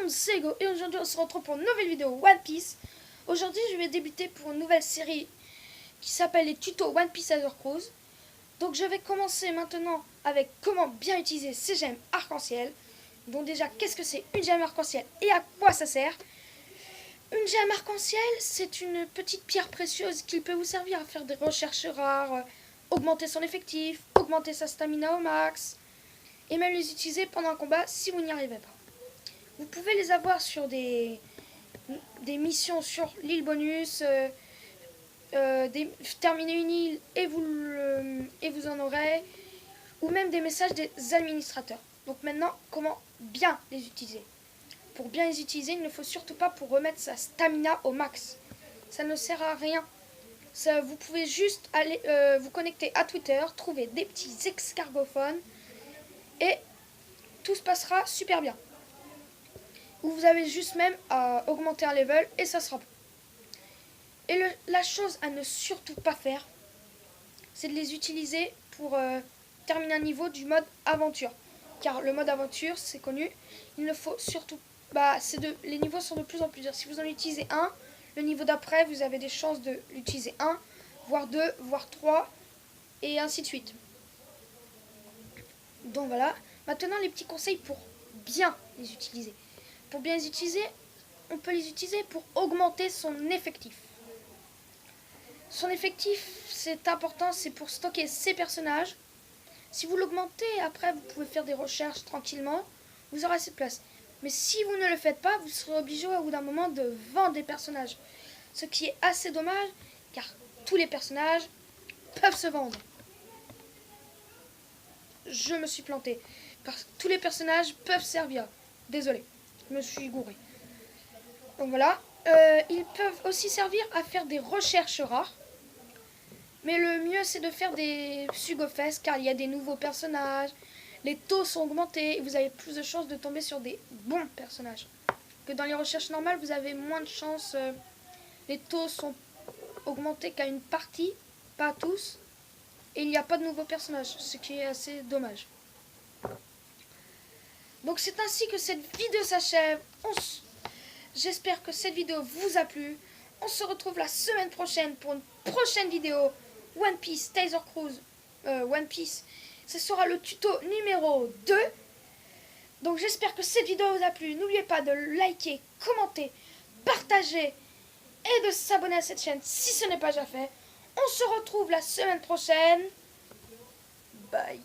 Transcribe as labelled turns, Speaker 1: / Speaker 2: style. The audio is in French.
Speaker 1: monde, c'est Ego et aujourd'hui on se retrouve pour une nouvelle vidéo One Piece. Aujourd'hui je vais débuter pour une nouvelle série qui s'appelle les tutos One Piece Azure Cruise. Donc je vais commencer maintenant avec comment bien utiliser ces gemmes arc-en-ciel. Donc déjà, qu'est-ce que c'est une gemme arc-en-ciel et à quoi ça sert? Une gemme arc-en-ciel, c'est une petite pierre précieuse qui peut vous servir à faire des recherches rares, augmenter son effectif, augmenter sa stamina au max, et même les utiliser pendant un combat si vous n'y arrivez pas. Vous pouvez les avoir sur des missions sur l'île bonus, terminer une île et vous en aurez, ou même des messages des administrateurs. Donc maintenant, comment bien les utiliser? Pour bien les utiliser, il ne faut surtout pas pour remettre sa stamina au max. Ça ne sert à rien. Vous pouvez juste aller vous connecter à Twitter, trouver des petits escargophones et tout se passera super bien. Ou vous avez juste même à augmenter un level et ça sera bon. Et la chose à ne surtout pas faire, c'est de les utiliser pour terminer un niveau du mode aventure. Car le mode aventure, c'est connu, il ne faut surtout les niveaux sont de plus en plus durs. Si vous en utilisez un, le niveau d'après, vous avez des chances de l'utiliser un, voire deux, voire trois, et ainsi de suite. Donc voilà. Maintenant, les petits conseils pour bien les utiliser. Pour bien les utiliser, on peut les utiliser pour augmenter son effectif. Son effectif, c'est important, c'est pour stocker ses personnages. Si vous l'augmentez, après, vous pouvez faire des recherches tranquillement. Vous aurez assez de place. Mais si vous ne le faites pas, vous serez obligé au bout d'un moment de vendre des personnages. Ce qui est assez dommage, car tous les personnages peuvent se vendre. Je me suis planté. Parce que tous les personnages peuvent servir. Désolé, je me suis gouré. Donc voilà. Ils peuvent aussi servir à faire des recherches rares. Mais le mieux, c'est de faire des Sugofest, car il y a des nouveaux personnages. Les taux sont augmentés et vous avez plus de chances de tomber sur des bons personnages. Que dans les recherches normales, vous avez moins de chances. Les taux sont augmentés qu'à une partie, pas à tous. Et il n'y a pas de nouveaux personnages, ce qui est assez dommage. Donc c'est ainsi que cette vidéo s'achève. J'espère que cette vidéo vous a plu. On se retrouve la semaine prochaine pour une prochaine vidéo One Piece Azure Cruise. One Piece. Ce sera le tuto numéro 2. Donc j'espère que cette vidéo vous a plu. N'oubliez pas de liker, commenter, partager et de s'abonner à cette chaîne si ce n'est pas déjà fait. On se retrouve la semaine prochaine. Bye.